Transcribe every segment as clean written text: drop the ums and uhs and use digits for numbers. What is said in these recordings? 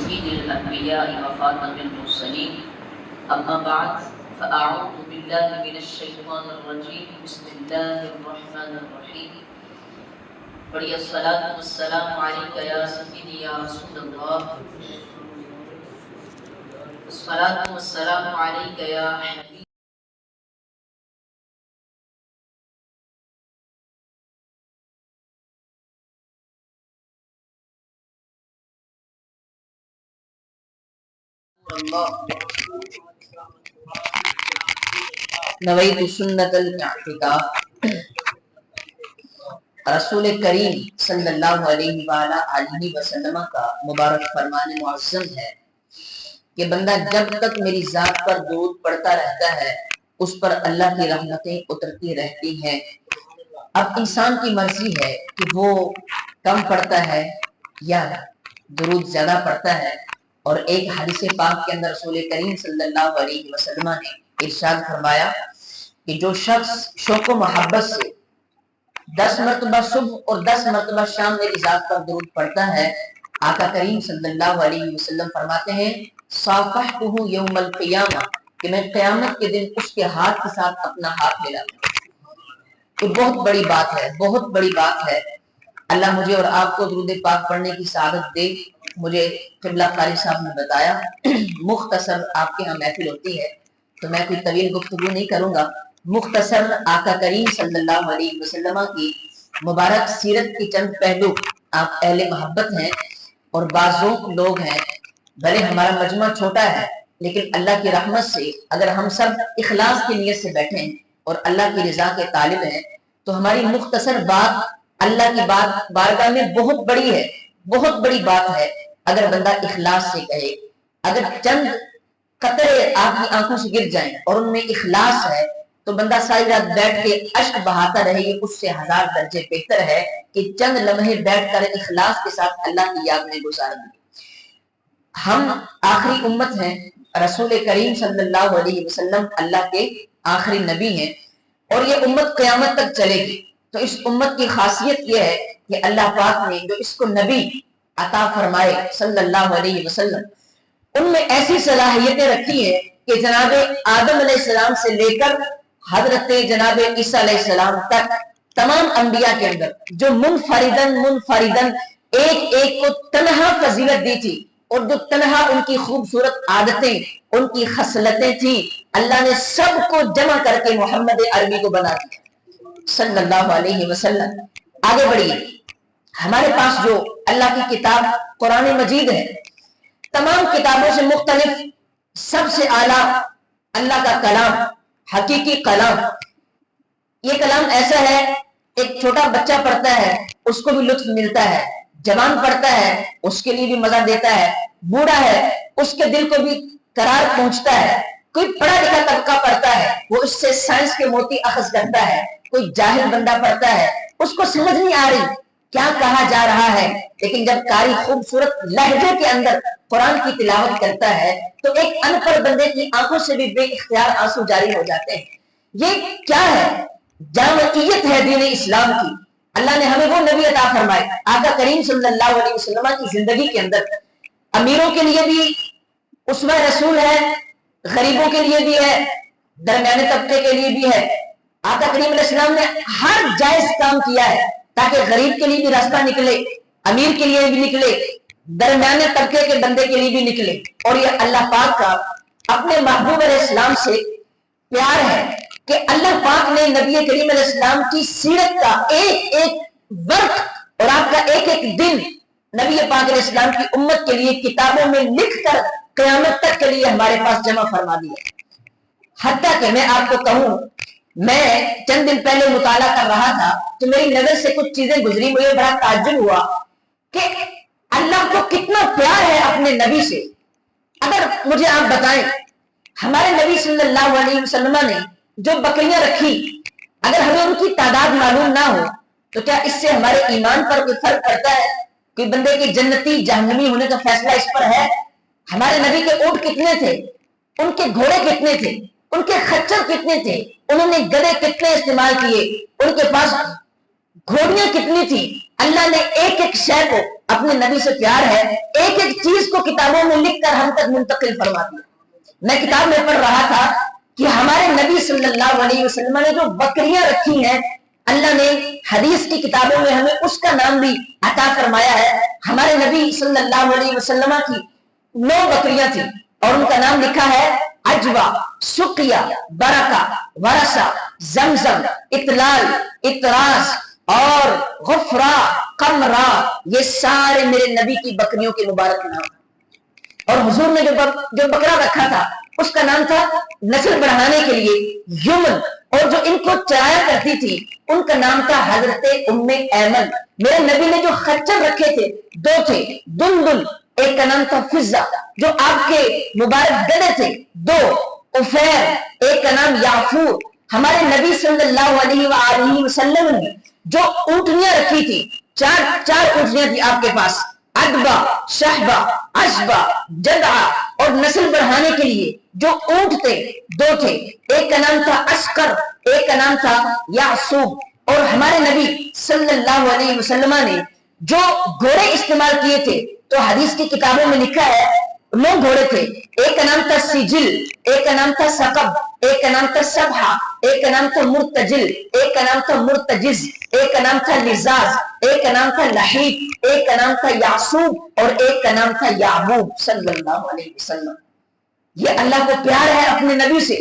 سيد الأنبياء وخاتم المرسلين أما بعد فأعوذ بالله من الشيطان الرجيم بسم الله الرحمن الرحيم بڑی الصلاة والسلام عليك يا سيدي يا رسول الله الصلاة والسلام عليك يا حبيب نویت سنت الاعتکاف رسول کریم صلی اللہ علیہ وآلہ وسلم کا مبارک فرمان معظم ہے کہ بندہ جب تک میری ذات پر درود پڑھتا رہتا ہے اس پر اللہ کی رحمتیں اترتی رہتی ہیں۔ اب انسان کی مرضی ہے کہ وہ کم پڑھتا ہے یا درود زیادہ پڑھتا ہے، اور ایک حدیث پاک کے اندر رسول کریم صلی اللہ علیہ وسلم نے ارشاد فرمایا کہ جو شخص شوق و محبت سے 10 مرتبہ صبح اور 10 مرتبہ شام میری ذات پر درود پڑھتا ہے، آقا کریم صلی اللہ علیہ وسلم فرماتے ہیں صافحتہ یوم القیامہ کہ میں قیامت کے دن اس کے ہاتھ کے ساتھ اپنا ہاتھ ملاتا ہوں۔ تو بہت بڑی بات ہے، بہت بڑی بات ہے۔ اللہ مجھے اور آپ کو درود پاک پڑھنے کی سعادت دے۔ مجھے قبلہ قاری صاحب نے بتایا مختصر آپ کے ہاں محفل ہوتی ہے تو میں کوئی طویل گفتگو نہیں کروں گا، مختصر آقا کریم صلی اللہ علیہ وسلم کی مبارک سیرت کی چند پہلو۔ آپ اہل محبت ہیں اور بعضوں لوگ ہیں، بھلے ہمارا مجمع چھوٹا ہے لیکن اللہ کی رحمت سے اگر ہم سب اخلاص کی نیت سے بیٹھے ہیں اور اللہ کی رضا کے طالب ہیں تو ہماری مختصر بات اللہ کی بات بارگاہ میں بہت بڑی ہے، بہت بڑی بات ہے اگر بندہ اخلاص سے کہے۔ اگر چند قطرے آپ کی آنکھوں سے گر جائیں اور ان میں اخلاص ہے تو بندہ ساری رات بیٹھ کے اشک بہاتا رہے، یہ اس سے 1000 درجے بہتر ہے کہ چند لمحے بیٹھ کر اخلاص کے ساتھ اللہ کی یاد میں گزار دیں۔ ہم آخری امت ہیں، رسول کریم صلی اللہ علیہ وسلم اللہ کے آخری نبی ہیں اور یہ امت قیامت تک چلے گی۔ تو اس امت کی خاصیت یہ ہے کہ اللہ پاک نے جو اس کو نبی عطا فرمائے صلی اللہ علیہ وسلم، ان میں ایسی صلاحیتیں رکھی ہیں کہ جناب آدم علیہ السلام سے لے کر حضرت جناب عیسیٰ علیہ السلام تک تمام انبیاء کے اندر جو منفردن ایک ایک کو تنہا فضیلت دی تھی اور جو تنہا ان کی خوبصورت عادتیں، ان کی خصلتیں تھیں، اللہ نے سب کو جمع کر کے محمد عربی کو بنا دیا صلی اللہ علیہ وسلم۔ آگے بڑھیے، ہمارے پاس جو اللہ کی کتاب قرآن مجید ہے، تمام کتابوں سے مختلف سب سے اعلیٰ اللہ کا کلام، حقیقی کلام۔ یہ کلام ایسا ہے ایک چھوٹا بچہ پڑھتا ہے اس کو بھی لطف ملتا ہے، جوان پڑھتا ہے اس کے لیے بھی مزہ دیتا ہے، بوڑھا ہے اس کے دل کو بھی قرار پہنچتا ہے، کوئی پڑھا لکھا طبقہ پڑھتا ہے وہ اس سے سائنس کے موتی اخذ کرتا ہے، کوئی جاہل بندہ پڑھتا ہے اس کو سمجھ نہیں آ رہی کیا کہا جا رہا ہے، لیکن جب قاری خوبصورت لہجے کے اندر قرآن کی تلاوت کرتا ہے تو ایک ان پڑھ بندے کی آنکھوں سے بھی بے اختیار آنسو جاری ہو جاتے ہیں۔ یہ کیا ہے؟ جامعیت ہے دین اسلام کی۔ اللہ نے ہمیں وہ نبی عطا فرمائے، آقا کریم صلی اللہ علیہ وسلم کی زندگی کے اندر امیروں کے لیے بھی اسوہ رسول ہے، غریبوں کے لیے بھی ہے، درمیانے طبقے کے لیے بھی ہے۔ آقا کریم علیہ السلام نے ہر جائز کام کیا ہے تاکہ غریب کے لیے بھی راستہ نکلے، امیر کے لیے بھی نکلے، درمیانے طبقے کے بندے کے لیے بھی نکلے۔ اور یہ اللہ پاک کا اپنے محبوب علیہ السلام سے پیار ہے کہ اللہ پاک نے نبی کریم علیہ السلام کی سیرت کا ایک ایک وقت اور آپ کا ایک ایک دن نبی پاک علیہ السلام کی امت کے لیے کتابوں میں لکھ کر قیامت تک کے لیے ہمارے پاس جمع فرما دیا۔ حتیٰ کہ میں آپ کو کہوں، میں چند دن پہلے مطالعہ کر رہا تھا تو میری نظر سے کچھ چیزیں گزری، مجھے بڑا تعجب ہوا کہ اللہ کو کتنا پیار ہے اپنے نبی سے۔ اگر مجھے آپ بتائیں ہمارے نبی صلی اللہ علیہ وسلم نے جو بکریاں رکھی، اگر ہمیں ان کی تعداد معلوم نہ ہو تو کیا اس سے ہمارے ایمان پر کوئی فرق پڑتا ہے؟ کوئی بندے کی جنتی جہنمی ہونے کا فیصلہ اس پر ہے؟ ہمارے نبی کے اونٹ کتنے تھے، ان کے گھوڑے کتنے تھے، ان کے خچر کتنے تھے، انہوں نے گدھے کتنے استعمال کیے، ان کے پاس گھوڑیاں کتنی تھی، اللہ نے ایک ایک شے کو अपने नबी से प्यार है, एक एक चीज को किताबों में लिखकर हम तक मुंतकिल फरमा दिया। मैं किताब में पढ़ रहा था कि हमारे नबी सल्लल्लाहु अलैहि वसल्लम ने जो बकरियां रखी हैं, अल्लाह ने हदीस की किताबों में हमें उसका नाम भी अता फरमाया है। हमारे नबी सल्लल्लाहु अलैहि वसल्लम की 9 बकरियां थी और उनका नाम लिखा है अजवा, सुकिया, बरका, वरसा, जमजम, इतलाल, इतरास और गुफरा, कमरा। ये सारे मेरे नबी की बकरियों के मुबारक नाम। और हुजूर ने जो बकरा रखा था उसका नाम था नस्ल बढ़ाने के लिए युमन, और जो इनको चराया करती थी उनका नाम था हजरत उम्मे ऐमन। मेरे नबी ने जो खच्चर रखे थे 2 थे, दुलदुल, एक का नाम था फिजा, जो आपके मुबारक गधे थे 2, उफैर, एक का नाम याफूर। हमारे नबी सल्लल्लाहु अलैहि वसल्लम ने जो ऊँटनियां रखी थी, 4 ऊँटनियां थी आपके पास, अदबा, शहबा, अशबा, जदा, और नस्ल बढ़ाने के लिए जो ऊंट थे 2 थे, एक का नाम था अस्कर, एक का नाम था यासूब। और हमारे नबी सल्लल्लाहु अलैहि वसल्लम ने जो घोड़े इस्तेमाल किए थे, तो हदीस की किताबों में लिखा है 9 घोड़े थे। एक का नाम था सिजिल, एक का नाम था सकब, एक का नाम था सबहा, एक का नाम था मुर्तजिल, एक का नाम था मुर्तजिज, एक का नाम था लिजाज, एक का नाम था लहीब, एक का नाम था यासूब और एक का नाम था याबूब सल्लल्लाहु अलैहि वसल्लम। ये अल्लाह को प्यार है अपने नबी से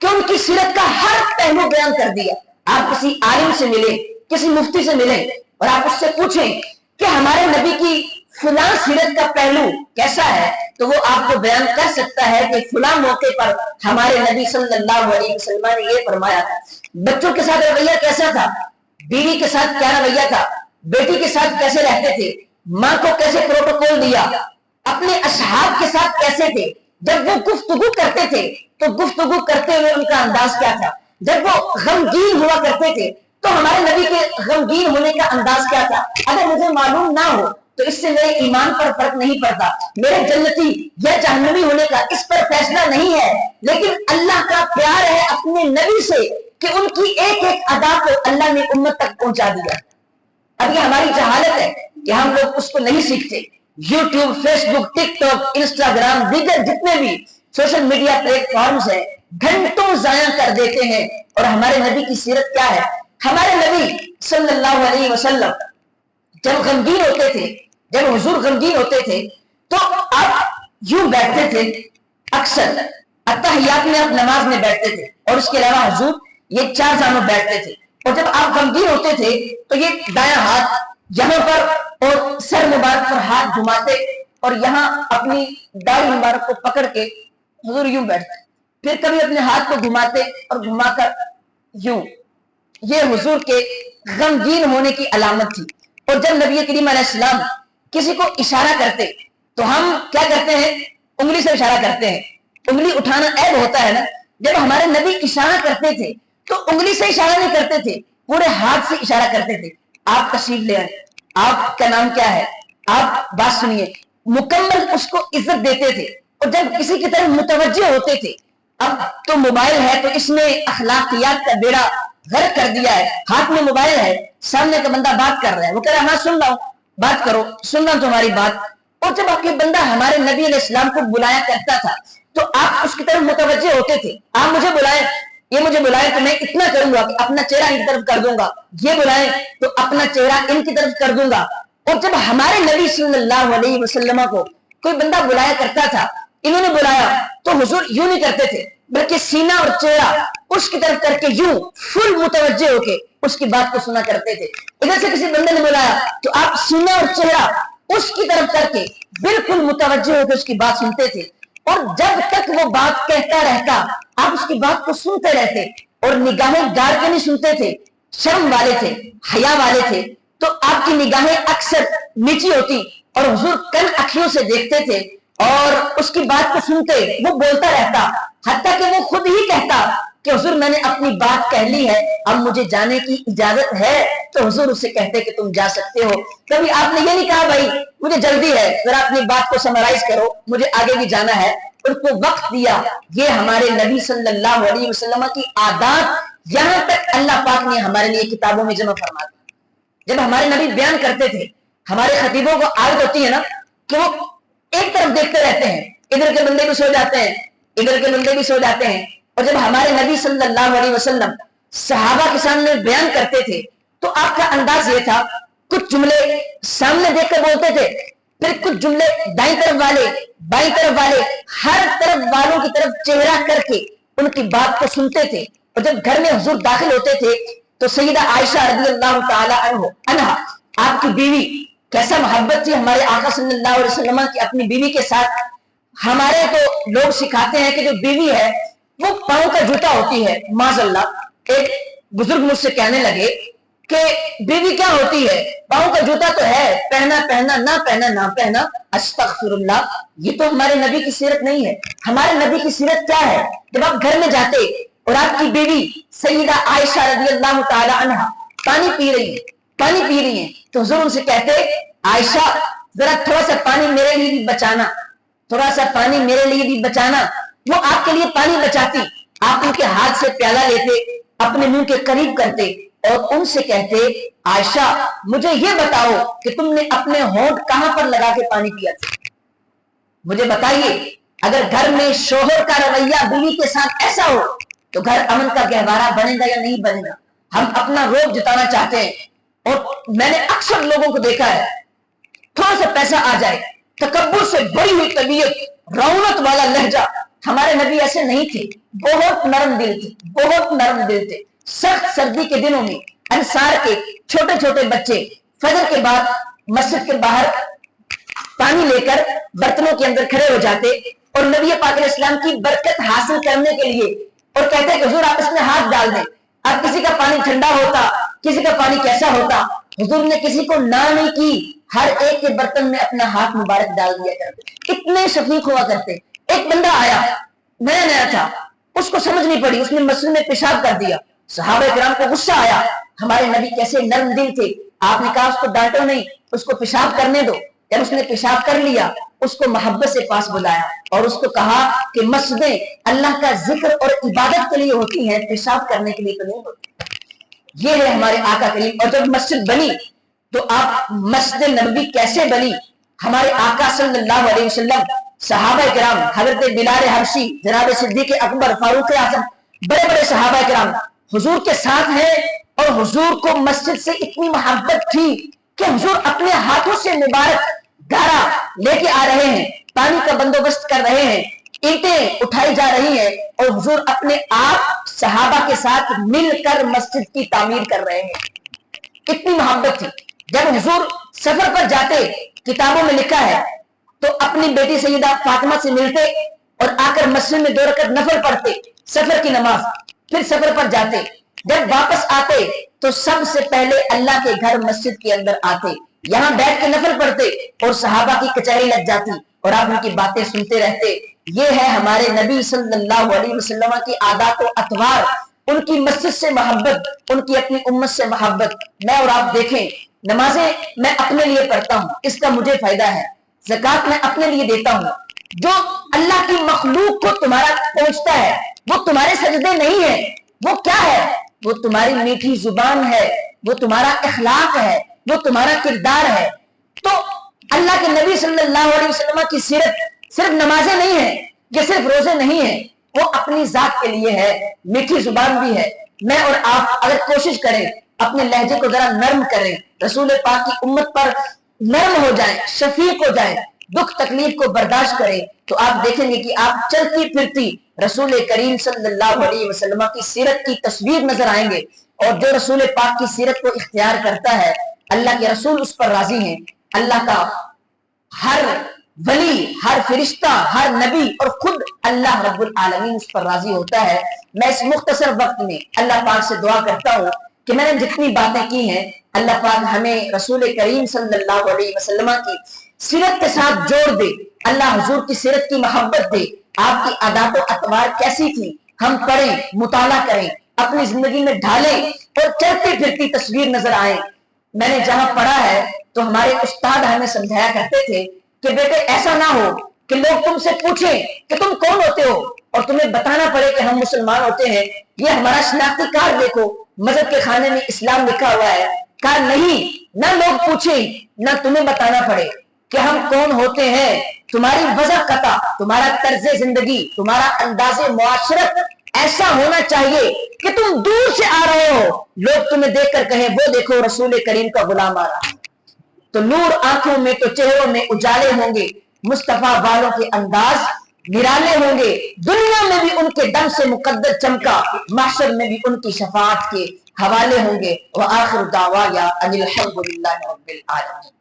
कि उनकी सीरत का हर पहलू बयान कर दिया। आप किसी आलिम से मिले, किसी मुफ्ती से मिले और आप उससे पूछें कि हमारे नबी की फुला सीरत का पहलू कैसा है, तो वो आपको बयान कर सकता है कि फुला मौके पर हमारे नबी सल्लल्लाहु अलैहि वसल्लम ने ये फरमाया था। बच्चों के साथ रवैया कैसा था, बीवी के साथ क्या रवैया था, बेटी के साथ कैसे रहते थे, माँ को कैसे प्रोटोकॉल दिया, अपने असहाब के साथ कैसे थे, जब वो गुफ्तगू करते थे तो गुफ्तगू करते हुए उनका अंदाज क्या था, जब वो गमगीन हुआ करते थे तो हमारे नबी के गमगीन होने का अंदाज क्या था। अगर मुझे मालूम ना हो तो इससे मेरे ईमान पर फर्क नहीं पड़ता, मेरे जन्नती या जहन्नमी होने का इस पर फैसला नहीं है, लेकिन अल्लाह का प्यार है अपने नबी से कि उनकी एक एक अदा को अल्लाह ने उम्मत तक पहुंचा दिया। अब ये हमारी जहालत है कि हम लोग उसको नहीं सीखते। यूट्यूब, फेसबुक, टिकटॉक, इंस्टाग्राम, दीगर जितने भी सोशल मीडिया प्लेटफॉर्म्स है, घंटों जाया कर देते हैं। और हमारे नबी की सीरत क्या है, हमारे नबी सल्लल्लाहु अलैहि वसल्लम जब गमगीन होते थे, जब हुजूर गमगीन होते थे तो आप यूं बैठते थे, अक्सर अत्तहियात में आप नमाज में बैठते थे और उसके अलावा हुजूर ये 4 जानों बैठते थे। और जब आप गमगीन होते थे तो ये दायां हाथ यहाँ पर और सर मुबारक पर हाथ घुमाते और यहाँ अपनी दाढ़ी मुबारक को पकड़ के हुजूर यूं बैठते, फिर कभी अपने हाथ को घुमाते और घुमाकर यूं। ये हुजूर के गमगीन होने की अलामत थी। और जब नबी करीम अलैहिस्सलाम किसी को इशारा करते तो हम क्या करते हैं, उंगली से इशारा करते हैं। उंगली उठाना ऐब होता है ना। जब हमारे नबी इशारा करते थे तो उंगली से इशारा नहीं करते थे, पूरे हाथ से इशारा करते थे। आप तशरीफ ले आए, आपका नाम क्या है, आप बात सुनिए, मुकम्मल उसको इज्जत देते थे। और जब किसी की तरफ मुतवज्जे होते थे, अब तो मोबाइल है तो इसने अखलाकियात का बेड़ा गर्क कर दिया है। हाथ में मोबाइल है, सामने का बंदा बात कर रहा है, वो कह रहा है हाँ सुन रहा हूं, बात करो, सुन रहा हूं तुम्हारी बात। और जब आपके बंदा हमारे नबी अलैहिस्सलाम को बुलाया करता था तो आप उसकी तरफ मुतवज्जे होते थे। आप मुझे बुलाएं, ये मुझे बुलाएं तो मैं इतना करूंगा कि अपना चेहरा इनकी तरफ कर दूंगा, ये बुलाएं तो अपना चेहरा इनकी तरफ कर दूंगा। और जब हमारे नबी सल्लल्लाहु अलैहि वसल्लम को कोई बंदा बुलाया करता था, इन्होंने बुलाया तो हुजूर यूं नहीं करते थे, बल्कि सीना और चेहरा उसकी तरफ करके यूं फुल मुतवज्जे होके उसकी बात को सुना करते थे। इधर से किसी बंदे ने बुलाया तो आप सीना और चेहरा उसकी तरफ करके बिल्कुल मुतवज्जे होकर उसकी बात सुनते थे। और जब तक वो बात कहता रहता आप उसकी बात को सुनते रहते और निगाहें गाड़ के नहीं सुनते थे, शर्म वाले थे, हया वाले थे, तो आपकी निगाहें अक्सर नीची होती और हुजूर कन अखियों से देखते थे और उसकी बात को सुनते। वो बोलता रहता, हत्ता कि वो खुद ही कहता कि हुजूर मैंने अपनी बात कह ली है, अब मुझे जाने की इजाजत है। तो हुजूर उससे कहते कि तुम जा सकते हो। कभी आपने ये नहीं कहा भाई मुझे जल्दी है, जरा अपनी बात को समराइज करो, मुझे आगे भी जाना है, उनको वक्त दिया। ये हमारे नबी सल्लल्लाहु अलैहि वसल्लम की आदत यहाँ तक अल्लाह पाक ने हमारे लिए किताबों में जमा फरमा दी। जब हमारे नबी बयान करते थे, हमारे खतीबों को आदत होती है ना कि वो एक तरफ देखते रहते हैं, इधर के बंदे भी सो जाते हैं, इधर के बंदे भी सो जाते हैं। और जब हमारे नबी सल्लल्लाहु अलैहि वसल्लम सहाबा के सामने बयान करते थे तो आपका अंदाज ये था, कुछ जुमले सामने देखकर बोलते थे, फिर कुछ जुमले दाईं तरफ वाले, बाईं तरफ वाले, हर तरफ वालों की तरफ चेहरा करके उनकी बात को सुनते थे। और जब घर में हुजूर दाखिल होते थे तो सैयदा आयशा रज़ियल्लाहु ताला अन्हा, आपकी बीवी, कैसा मोहब्बत थी हमारे आका सल्लल्लाहु अलैहि वसल्लम की अपनी बीवी के साथ। हमारे तो लोग सिखाते हैं कि जो बीवी है वो पांव का जूता होती है, माज़अल्लाह। एक बुजुर्ग मुझसे कहने लगे कि बीवी क्या होती है, पांव का जूता तो है, पहना पहना, ना पहना ना पहना। अस्तगफिरुल्लाह, ये तो हमारे नबी की सीरत नहीं है। हमारे नबी की सीरत क्या है, जब आप घर में जाते और आपकी बीवी सैयदा आयशा रज़ियल्लाहु ताला अन्हा पानी पी रही है तो हुजूर उनसे कहते, आयशा जरा थोड़ा सा पानी मेरे लिए भी बचाना, थोड़ा सा पानी मेरे लिए भी बचाना। वो आपके लिए पानी बचाती, आप उनके हाथ से प्याला लेते, अपने मुंह के करीब करते और उनसे कहते, आयशा मुझे ये बताओ कि तुमने अपने होंठ कहां पर लगा के पानी पिया था, मुझे बताइए। अगर घर में शोहर का रवैया बीवी के साथ ऐसा हो तो घर अमन का गहवारा बनेगा या नहीं बनेगा। हम अपना रोब जिताना चाहते हैं और मैंने अक्सर लोगों को देखा है, थोड़ा सा पैसा आ जाए, तकब्बुर से भरी हुई तबीयत, रौनक वाला लहजा। हमारे नबी ऐसे नहीं थे, बहुत नरम दिल थे, बहुत नरम दिल थे। सख्त सर्दी के दिनों में अंसार के छोटे छोटे बच्चे फजर के बाद मस्जिद के बाहर पानी लेकर बर्तनों के अंदर खड़े हो जाते और नबी पाक इस्लाम की बरकत हासिल करने के लिए और कहते हैं कि हुजूर आप इसमें हाथ डाल दें। अब किसी का पानी ठंडा होता, किसी का पानी कैसा होता, हुजूर ने किसी को ना नहीं की, हर एक के बर्तन में अपना हाथ मुबारक डाल दिया करते। कितने शफीक हुआ करते। एक बंदा आया, नया नया था, उसको समझ नहीं पड़ी, उसने मस्जिद में पेशाब कर दिया। सहाबा किराम को गुस्सा आया, हमारे नबी कैसे नरम दिल थे। आपने कहा उसको डांटो नहीं, उसको पेशाब करने दो। जब उसने पेशाब कर लिया, उसको मोहब्बत से पास बुलाया और उसको कहा कि मस्जिदें अल्लाह का जिक्र और इबादत के लिए होती हैं, पेशाब करने के लिए तो नहीं होती। ये है हमारे आका करीम। और जब मस्जिद बनी तो आप मस्जिद नबवी कैसे बनी, हमारे आका सल्लल्लाहु अलैहि वसल्लम, सहाबा किराम, हजरत बिलाल हबशी, जनाब सिद्दीक अकबर, फारूक आजम, बड़े बड़े सहाबा किराम हुजूर के साथ हैं और हुजूर को मस्जिद से इतनी मोहब्बत थी कि हुजूर अपने हाथों से मुबारक गारा लेके आ रहे हैं, पानी का बंदोबस्त कर रहे हैं, ईंटें उठाई जा रही हैं और हुजूर अपने आप सहाबा के साथ मिलकर मस्जिद की तामीर कर रहे हैं। कितनी मोहब्बत थी। जब हुजूर सफर पर जाते, किताबों में लिखा है, तो अपनी बेटी सैयदा फातिमा से मिलते और आकर मस्जिद में 2 रकात नफल पढ़ते, सफर की नमाज, फिर सफर पर जाते। जब वापस आते तो सबसे पहले अल्लाह के घर मस्जिद के अंदर आते, यहाँ बैठ के नफल पढ़ते और सहाबा की कचहरी लग जाती और आप उनकी बातें सुनते रहते। ये है हमारे नबी सल्लल्लाहु अलैहि वसल्लम की आदत और अतवार, उनकी मस्जिद से मोहब्बत, उनकी अपनी उम्मत से मोहब्बत। मैं और आप देखें, नमाजें मैं अपने लिए पढ़ता हूँ, इसका मुझे फायदा है। ज़कात मैं अपने लिए देता हूँ। जो अल्लाह की मखलूक को तुम्हारा पहुंचता है वो तुम्हारे सजदे नहीं है, वो क्या है, वो तुम्हारी मीठी जुबान है, वो तुम्हारा इखलाक है, वो तुम्हारा किरदार है। तो अल्लाह के नबी सल्लल्लाहु अलैहि वसल्लम की सीरत सिर्फ नमाजें नहीं है, ये सिर्फ रोजे नहीं है, वो अपनी जात के लिए है, मीठी जुबान भी है। मैं और आप अगर कोशिश करें, अपने लहजे को जरा नर्म करें, रसूल पाक की उम्मत पर नर्म हो जाए, शफीक हो जाए, दुख तकलीफ को बर्दाश्त करें, तो आप देखेंगे कि आप चलती फिरती रसूल करीम सल्लल्लाहु अलैहि वसल्लम की सीरत की तस्वीर नजर आएंगे। और जो रसूल पाक की सीरत को इख्तियार करता है, अल्लाह के रसूल उस पर राजी हैं, अल्लाह का हर वली, हर फरिश्ता, हर नबी और खुद अल्लाह रब्बुल आलमीन उस पर राजी होता है। मैं इस मुख्तसर वक्त में अल्लाह पाक से दुआ करता हूँ कि मैंने जितनी बातें की हैं, अल्लाह पाक हमें रसूल करीम सल्लल्लाहु अलैहि वसल्लम की सीरत के साथ जोड़ दे, अल्लाह हुजूर की सीरत की मोहब्बत दे। आपकी आदात और अतवार कैसी थी, हम पढ़ें, मुताला करें, अपनी जिंदगी में ढालें और चलती फिरती तस्वीर नजर आए। मैंने जहां पढ़ा है तो हमारे उस्ताद हमें समझाया करते थे कि बेटे ऐसा ना हो कि लोग तुमसे पूछें कि तुम कौन होते हो और तुम्हें बताना पड़े कि हम मुसलमान होते हैं। ये हमारा शनाख्ती कार्ड देखो, मजहब के खाने में इस्लाम लिखा हुआ है, کہا نہیں، نہ لوگ پوچھیں نہ تمہیں بتانا پڑے کہ ہم کون ہوتے ہیں، تمہاری وجہ قطع، تمہارا طرز زندگی، تمہارا انداز معاشرت ایسا ہونا چاہیے کہ تم دور سے آ رہے ہو، لوگ تمہیں دیکھ کر کہیں وہ دیکھو رسول کریم کا غلام آ رہا ہے، تو نور آنکھوں میں تو چہروں میں اجالے ہوں گے، مصطفیٰ والوں کے انداز نرالے ہوں گے، دنیا میں بھی ان کے دم سے مقدس چمکا، محشر میں بھی ان کی شفاعت کے حوالے ہوں گے۔ وآخر دعوایا ان الحمد للہ رب العالمین۔